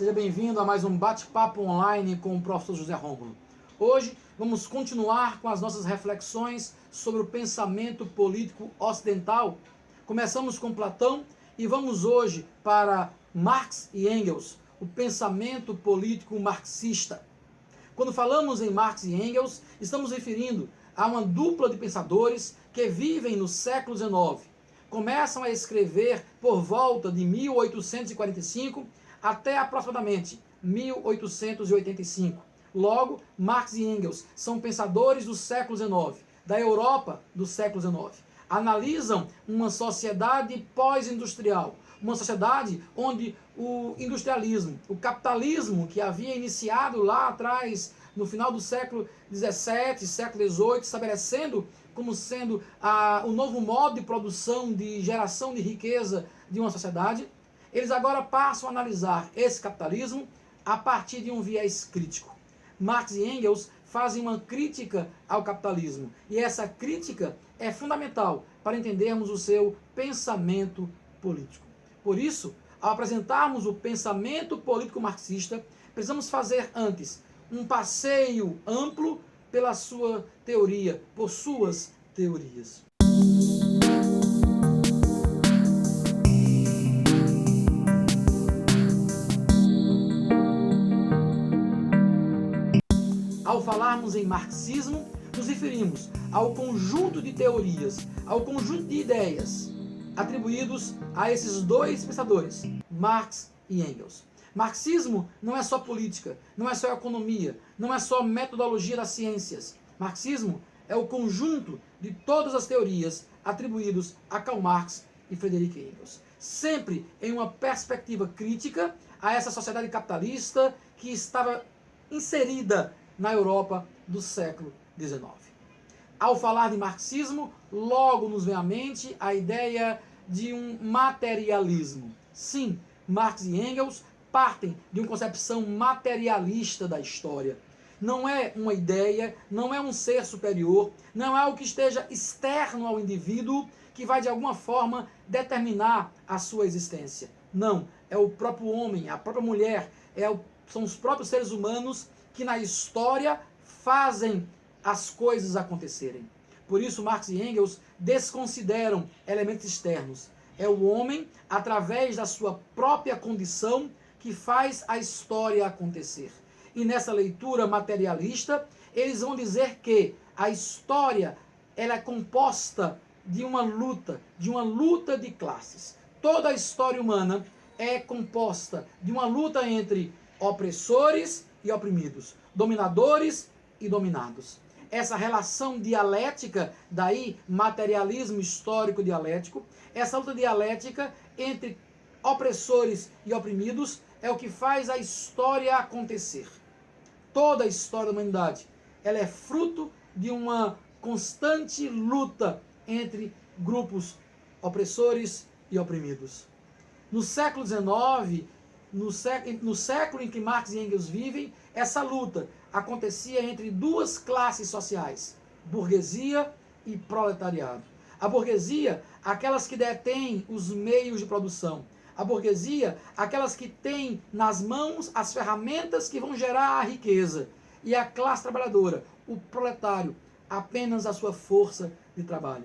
Seja bem-vindo a mais um bate-papo online com o professor José Rômulo. Hoje vamos continuar com as nossas reflexões sobre o pensamento político ocidental. Começamos com Platão e vamos hoje para Marx e Engels, o pensamento político marxista. Quando falamos em Marx e Engels, estamos referindo a uma dupla de pensadores que vivem no século XIX. Começam a escrever por volta de 1845 até aproximadamente 1885. Logo, Marx e Engels são pensadores do século XIX, da Europa do século XIX. Analisam uma sociedade pós-industrial, uma sociedade onde o industrialismo, o capitalismo que havia iniciado lá atrás, no final do século XVII, século XVIII, estabelecendo como sendo o novo modo de produção, de geração de riqueza de uma sociedade, eles agora passam a analisar esse capitalismo a partir de um viés crítico. Marx e Engels fazem uma crítica ao capitalismo, e essa crítica é fundamental para entendermos o seu pensamento político. Por isso, ao apresentarmos o pensamento político marxista, precisamos fazer antes um passeio amplo pela sua teoria, por suas teorias. Ao falarmos em marxismo, nos referimos ao conjunto de teorias, ao conjunto de ideias atribuídos a esses dois pensadores, Marx e Engels. Marxismo não é só política, não é só economia, não é só metodologia das ciências. Marxismo é o conjunto de todas as teorias atribuídos a Karl Marx e Friedrich Engels. Sempre em uma perspectiva crítica a essa sociedade capitalista que estava inserida na Europa do século XIX. Ao falar de marxismo, logo nos vem à mente a ideia de um materialismo. Sim, Marx e Engels partem de uma concepção materialista da história. Não é uma ideia, não é um ser superior, não é algo que esteja externo ao indivíduo que vai de alguma forma determinar a sua existência. Não, é o próprio homem, a própria mulher, são os próprios seres humanos que na história fazem as coisas acontecerem. Por isso, Marx e Engels desconsideram elementos externos. É o homem, através da sua própria condição, que faz a história acontecer. E nessa leitura materialista, eles vão dizer que a história ela é composta de uma luta de classes. Toda a história humana é composta de uma luta entre opressores e oprimidos, dominadores e dominados. Essa relação dialética, daí materialismo histórico dialético, essa luta dialética entre opressores e oprimidos é o que faz a história acontecer. Toda a história da humanidade, ela é fruto de uma constante luta entre grupos opressores e oprimidos. No século XIX, no século em que Marx e Engels vivem, essa luta acontecia entre duas classes sociais, burguesia e proletariado. A burguesia, aquelas que detêm os meios de produção. A burguesia, aquelas que têm nas mãos as ferramentas que vão gerar a riqueza. E a classe trabalhadora, o proletário, apenas a sua força de trabalho.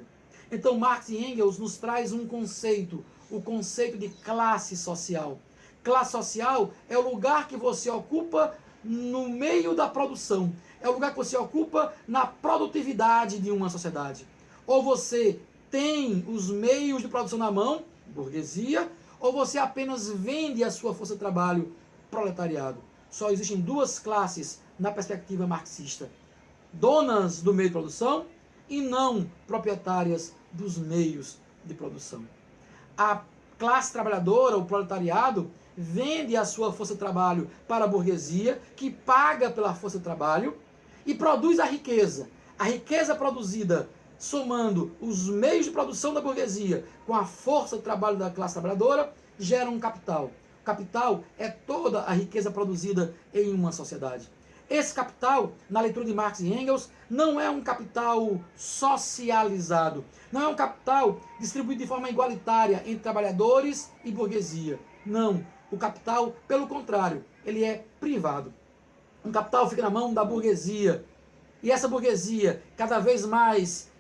Então Marx e Engels nos traz um conceito, o conceito de classe social. Classe social é o lugar que você ocupa no meio da produção. É o lugar que você ocupa na produtividade de uma sociedade. Ou você tem os meios de produção na mão, burguesia, ou você apenas vende a sua força de trabalho, proletariado. Só existem duas classes na perspectiva marxista. Donas do meio de produção e não proprietárias dos meios de produção. A classe trabalhadora, o proletariado, vende a sua força de trabalho para a burguesia, que paga pela força de trabalho e produz a riqueza. A riqueza produzida somando os meios de produção da burguesia com a força de trabalho da classe trabalhadora, gera um capital. O capital é toda a riqueza produzida em uma sociedade. Esse capital, na leitura de Marx e Engels, não é um capital socializado, não é um capital distribuído de forma igualitária entre trabalhadores e burguesia. Não. O capital, pelo contrário, ele é privado. O capital fica na mão da burguesia. E essa burguesia, cada vez mais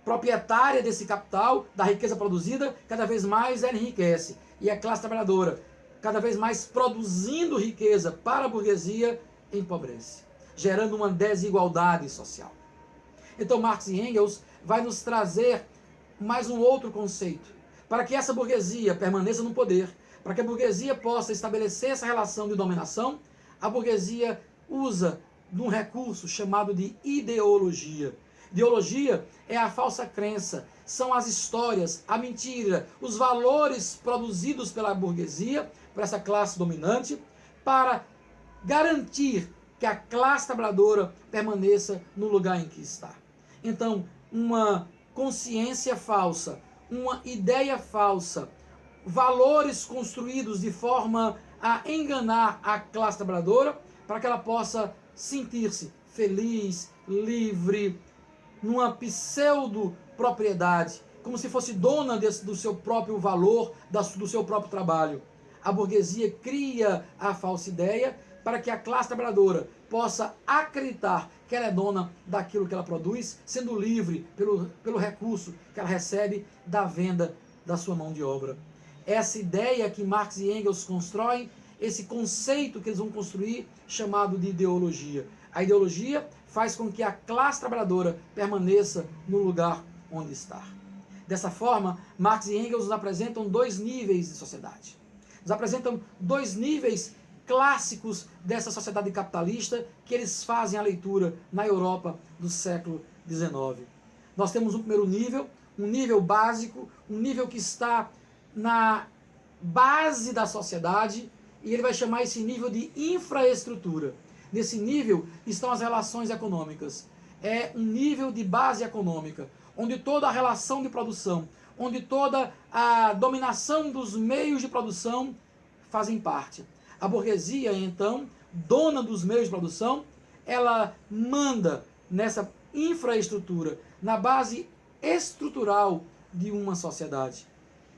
proprietária desse capital, da riqueza produzida, cada vez mais ela enriquece. E a classe trabalhadora, cada vez mais produzindo riqueza para a burguesia, empobrece, gerando uma desigualdade social. Então Marx e Engels vai nos trazer mais um outro conceito. Para que essa burguesia permaneça no poder, para que a burguesia possa estabelecer essa relação de dominação, a burguesia usa de um recurso chamado de ideologia. Ideologia é a falsa crença, são as histórias, a mentira, os valores produzidos pela burguesia, por essa classe dominante, para garantir que a classe trabalhadora permaneça no lugar em que está. Então, uma consciência falsa, uma ideia falsa, valores construídos de forma a enganar a classe trabalhadora para que ela possa sentir-se feliz, livre, numa pseudo-propriedade, como se fosse dona do seu próprio valor, do seu próprio trabalho. A burguesia cria a falsa ideia para que a classe trabalhadora possa acreditar que ela é dona daquilo que ela produz, sendo livre pelo recurso que ela recebe da venda da sua mão de obra. Essa ideia que Marx e Engels constroem, esse conceito que eles vão construir, chamado de ideologia. A ideologia faz com que a classe trabalhadora permaneça no lugar onde está. Dessa forma, Marx e Engels nos apresentam dois níveis de sociedade. Nos apresentam dois níveis clássicos dessa sociedade capitalista que eles fazem a leitura na Europa do século XIX. Nós temos um primeiro nível, um nível básico, um nível que está na base da sociedade, e ele vai chamar esse nível de infraestrutura. Nesse nível estão as relações econômicas. É um nível de base econômica, onde toda a relação de produção, onde toda a dominação dos meios de produção fazem parte. A burguesia, então, dona dos meios de produção, ela manda nessa infraestrutura, na base estrutural de uma sociedade.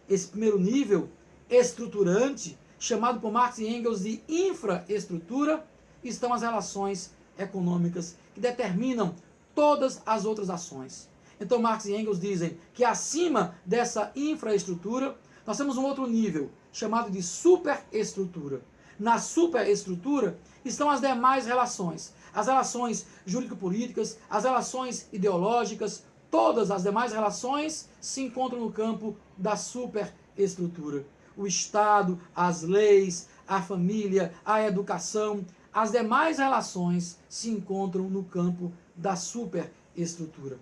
Esse primeiro nível estruturante, chamado por Marx e Engels de infraestrutura, estão as relações econômicas que determinam todas as outras ações. Então Marx e Engels dizem que acima dessa infraestrutura, nós temos um outro nível, chamado de superestrutura. Na superestrutura estão as demais relações, as relações jurídico-políticas, as relações ideológicas, todas as demais relações se encontram no campo da superestrutura. O Estado, as leis, a família, a educação, as demais relações se encontram no campo da superestrutura.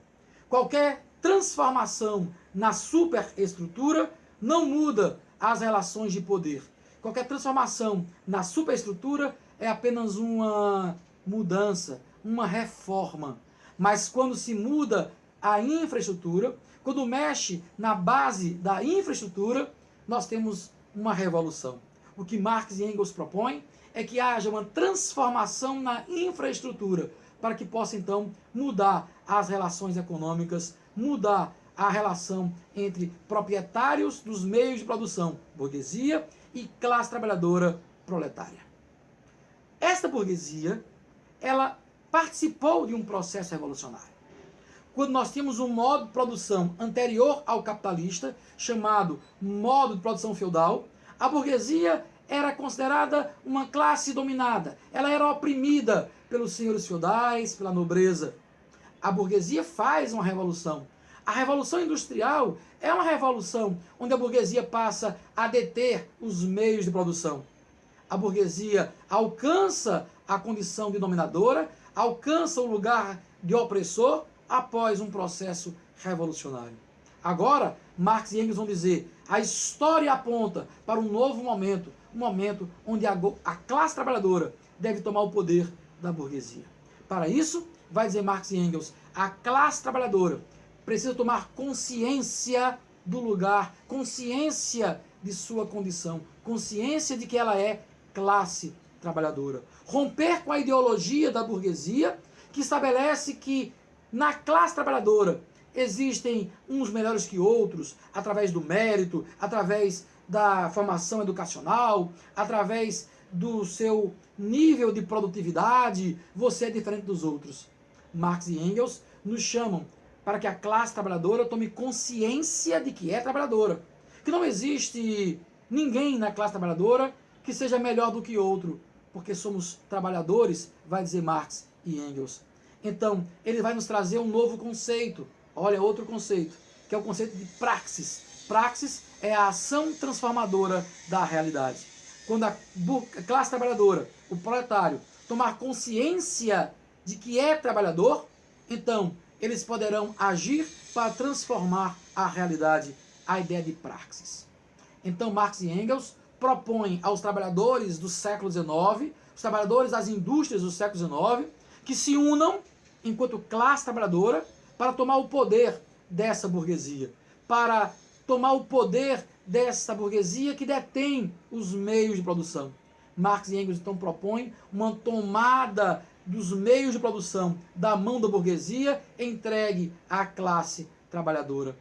Qualquer transformação na superestrutura não muda as relações de poder. Qualquer transformação na superestrutura é apenas uma mudança, uma reforma. Mas quando se muda a infraestrutura, quando mexe na base da infraestrutura, nós temos uma revolução. O que Marx e Engels propõem é que haja uma transformação na infraestrutura, para que possa então mudar as relações econômicas, mudar a relação entre proprietários dos meios de produção, burguesia, e classe trabalhadora proletária. Esta burguesia, ela participou de um processo revolucionário. Quando nós tínhamos um modo de produção anterior ao capitalista, chamado modo de produção feudal, a burguesia era considerada uma classe dominada. Ela era oprimida pelos senhores feudais, pela nobreza. A burguesia faz uma revolução. A revolução industrial é uma revolução onde a burguesia passa a deter os meios de produção. A burguesia alcança a condição de dominadora, alcança o lugar de opressor após um processo revolucionário. Agora, Marx e Engels vão dizer, a história aponta para um novo momento, um momento onde a classe trabalhadora deve tomar o poder da burguesia. Para isso, vai dizer Marx e Engels, a classe trabalhadora precisa tomar consciência do lugar, consciência de sua condição, consciência de que ela é classe trabalhadora. Romper com a ideologia da burguesia, que estabelece que na classe trabalhadora existem uns melhores que outros, através do mérito, através da formação educacional, através do seu nível de produtividade, você é diferente dos outros. Marx e Engels nos chamam para que a classe trabalhadora tome consciência de que é trabalhadora. Que não existe ninguém na classe trabalhadora que seja melhor do que outro, porque somos trabalhadores, vai dizer Marx e Engels. Então, ele vai nos trazer um novo conceito. Olha, outro conceito, que é o conceito de praxis. Praxis é a ação transformadora da realidade. Quando a classe trabalhadora, o proletário, tomar consciência de que é trabalhador, então eles poderão agir para transformar a realidade, a ideia de praxis. Então Marx e Engels propõem aos trabalhadores do século XIX, os trabalhadores das indústrias do século XIX, que se unam enquanto classe trabalhadora para tomar o poder dessa burguesia, para tomar o poder dessa burguesia que detém os meios de produção. Marx e Engels então propõem uma tomada dos meios de produção da mão da burguesia entregue à classe trabalhadora.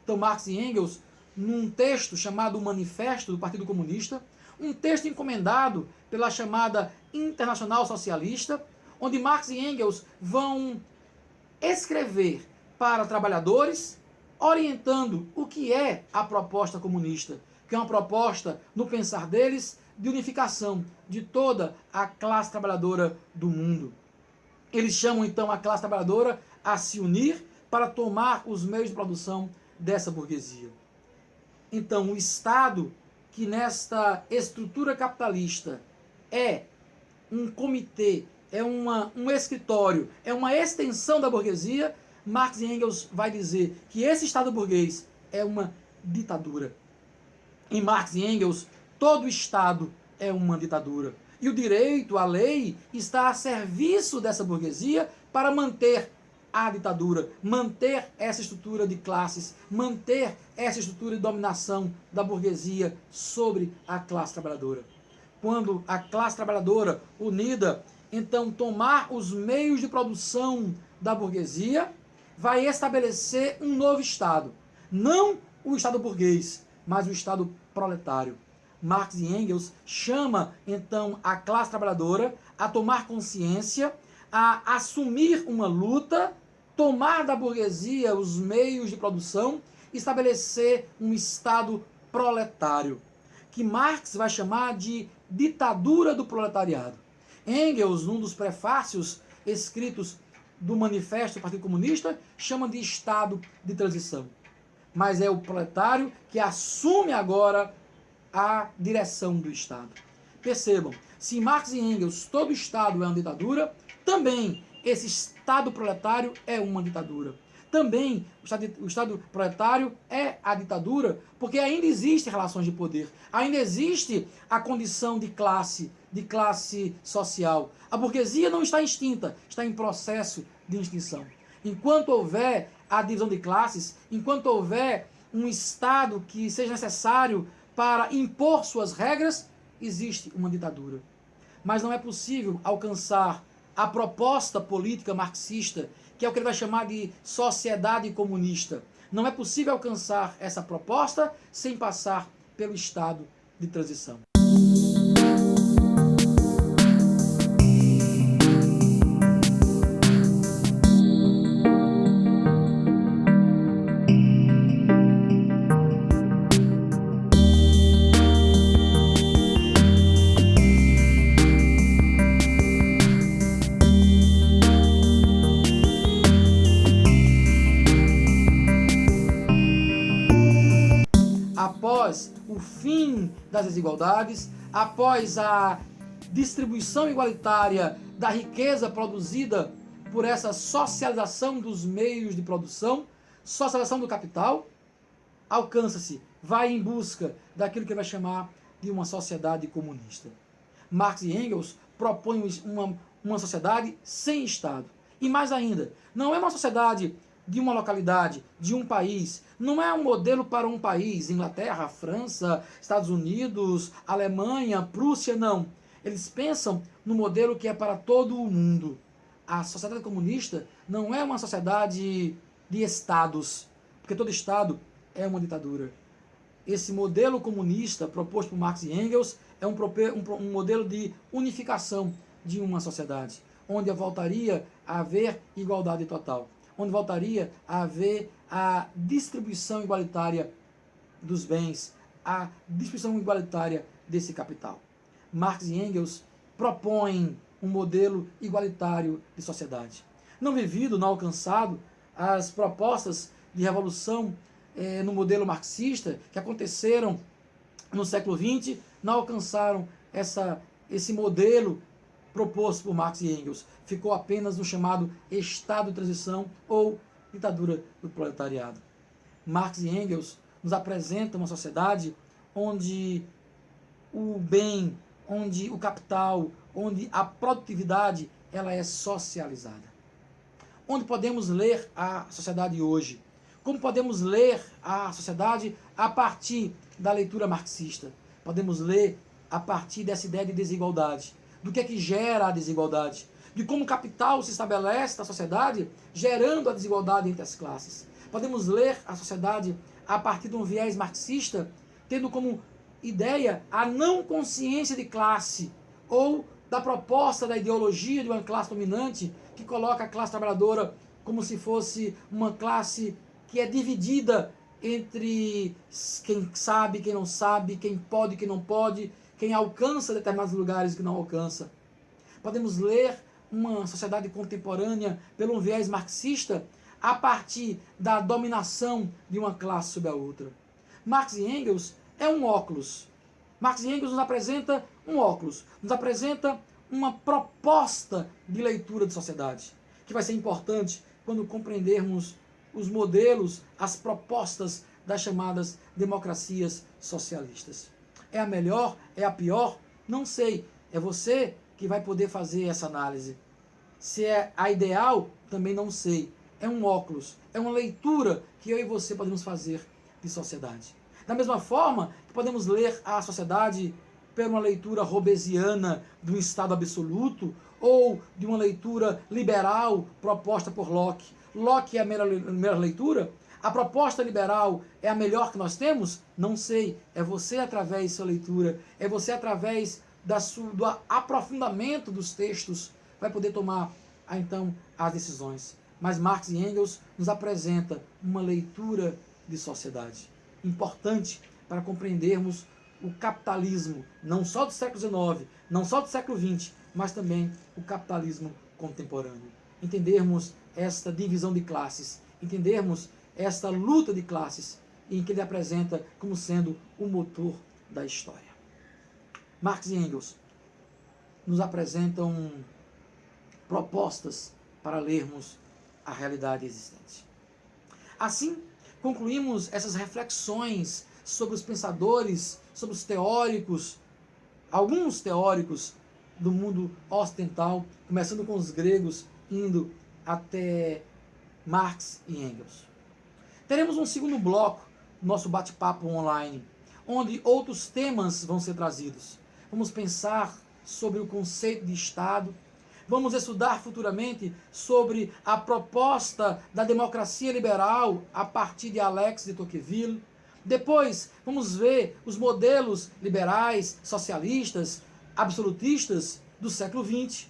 Então Marx e Engels, num texto chamado Manifesto do Partido Comunista, um texto encomendado pela chamada Internacional Socialista, onde Marx e Engels vão escrever para trabalhadores, orientando o que é a proposta comunista, que é uma proposta, no pensar deles, de unificação de toda a classe trabalhadora do mundo. Eles chamam então a classe trabalhadora a se unir para tomar os meios de produção dessa burguesia. Então, o Estado, que nesta estrutura capitalista é um comitê, é um escritório, é uma extensão da burguesia, Marx e Engels vai dizer que esse Estado burguês é uma ditadura. Em Marx e Engels, todo Estado é uma ditadura. E o direito, a lei, está a serviço dessa burguesia para manter a ditadura, manter essa estrutura de classes, manter essa estrutura de dominação da burguesia sobre a classe trabalhadora. Quando a classe trabalhadora unida, então tomar os meios de produção da burguesia, vai estabelecer um novo Estado. Não o Estado burguês, mas o Estado proletário. Marx e Engels chama então a classe trabalhadora a tomar consciência, a assumir uma luta, tomar da burguesia os meios de produção, estabelecer um Estado proletário, que Marx vai chamar de ditadura do proletariado. Engels, num dos prefácios escritos do Manifesto do Partido Comunista, chama de Estado de transição. Mas é o proletário que assume agora a direção do Estado. Percebam, se em Marx e Engels todo Estado é uma ditadura, também esse Estado proletário é uma ditadura. Também o Estado proletário é a ditadura, porque ainda existem relações de poder, ainda existe a condição de classe social. A burguesia não está extinta, está em processo de extinção. Enquanto houver a divisão de classes, enquanto houver um Estado que seja necessário para impor suas regras, existe uma ditadura. Mas não é possível alcançar a proposta política marxista, que é o que ele vai chamar de sociedade comunista. Não é possível alcançar essa proposta sem passar pelo estado de transição. Após o fim das desigualdades, após a distribuição igualitária da riqueza produzida por essa socialização dos meios de produção, socialização do capital, alcança-se, vai em busca daquilo que ele vai chamar de uma sociedade comunista. Marx e Engels propõem uma sociedade sem Estado. E mais ainda, não é uma sociedade de uma localidade, de um país, não é um modelo para um país, Inglaterra, França, Estados Unidos, Alemanha, Prússia, não. Eles pensam no modelo que é para todo o mundo. A sociedade comunista não é uma sociedade de estados, porque todo estado é uma ditadura. esse modelo comunista proposto por Marx e Engels é um modelo de unificação de uma sociedade, onde voltaria a haver igualdade total, onde voltaria a haver a distribuição igualitária dos bens, a distribuição igualitária desse capital. Marx e Engels propõem um modelo igualitário de sociedade. Não vivido, não alcançado, as propostas de revolução no modelo marxista que aconteceram no século XX não alcançaram esse modelo proposto por Marx e Engels. Ficou apenas no chamado Estado de transição ou ditadura do proletariado. Marx e Engels nos apresentam uma sociedade onde o bem, onde o capital, onde a produtividade ela é socializada. Onde podemos ler a sociedade hoje? Como podemos ler a sociedade a partir da leitura marxista? Podemos ler a partir dessa ideia de desigualdade. Do que é que gera a desigualdade? De como o capital se estabelece na sociedade, gerando a desigualdade entre as classes. Podemos ler a sociedade a partir de um viés marxista, tendo como ideia a não consciência de classe, ou da proposta da ideologia de uma classe dominante que coloca a classe trabalhadora como se fosse uma classe que é dividida entre quem sabe, quem não sabe, quem pode, quem não pode, quem alcança determinados lugares e que não alcança. Podemos ler uma sociedade contemporânea pelo um viés marxista a partir da dominação de uma classe sobre a outra. Marx e Engels é um óculos. Marx e Engels nos apresenta um óculos, nos apresenta uma proposta de leitura de sociedade, que vai ser importante quando compreendermos os modelos, as propostas das chamadas democracias socialistas. É a melhor? É a pior? Não sei. É você que vai poder fazer essa análise. Se é a ideal, também não sei. É um óculos, é uma leitura que eu e você podemos fazer de sociedade. Da mesma forma que podemos ler a sociedade por uma leitura robesiana de um Estado absoluto ou de uma leitura liberal proposta por Locke. Locke é a melhor leitura? A proposta liberal é a melhor que nós temos? Não sei. É você através da sua leitura, é você através do aprofundamento dos textos vai poder tomar então as decisões. Mas Marx e Engels nos apresenta uma leitura de sociedade importante para compreendermos o capitalismo, não só do século XIX, não só do século XX, mas também o capitalismo contemporâneo. Entendermos esta divisão de classes, entendermos esta luta de classes em que ele apresenta como sendo o motor da história. Marx e Engels nos apresentam propostas para lermos a realidade existente. Assim, concluímos essas reflexões sobre os pensadores, sobre os teóricos, alguns teóricos do mundo ocidental, começando com os gregos, indo até Marx e Engels. Teremos um segundo bloco do nosso bate-papo online, onde outros temas vão ser trazidos. Vamos pensar sobre o conceito de Estado, vamos estudar futuramente sobre a proposta da democracia liberal a partir de Alex de Tocqueville. Depois, vamos ver os modelos liberais, socialistas, absolutistas do século XX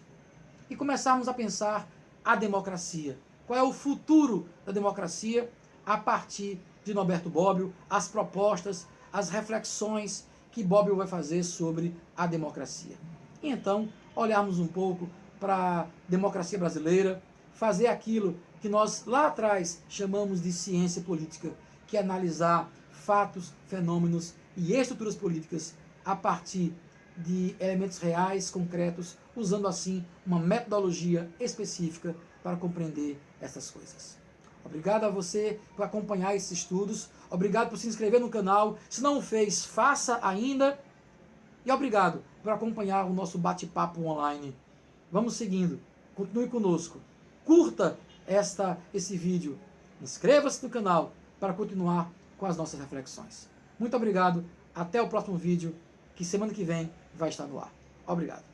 e começarmos a pensar a democracia. Qual é o futuro da democracia a partir de Norberto Bobbio, as propostas, as reflexões que Bobbio vai fazer sobre a democracia. E então, olharmos um pouco para a democracia brasileira, fazer aquilo que nós lá atrás chamamos de ciência política, que é analisar fatos, fenômenos e estruturas políticas a partir de elementos reais, concretos, usando assim uma metodologia específica para compreender essas coisas. Obrigado a você por acompanhar esses estudos, obrigado por se inscrever no canal, se não o fez, faça ainda, e obrigado por acompanhar o nosso bate-papo online. Vamos seguindo, continue conosco, curta esse vídeo, inscreva-se no canal para continuar com as nossas reflexões. Muito obrigado, até o próximo vídeo, que semana que vem vai estar no ar. Obrigado.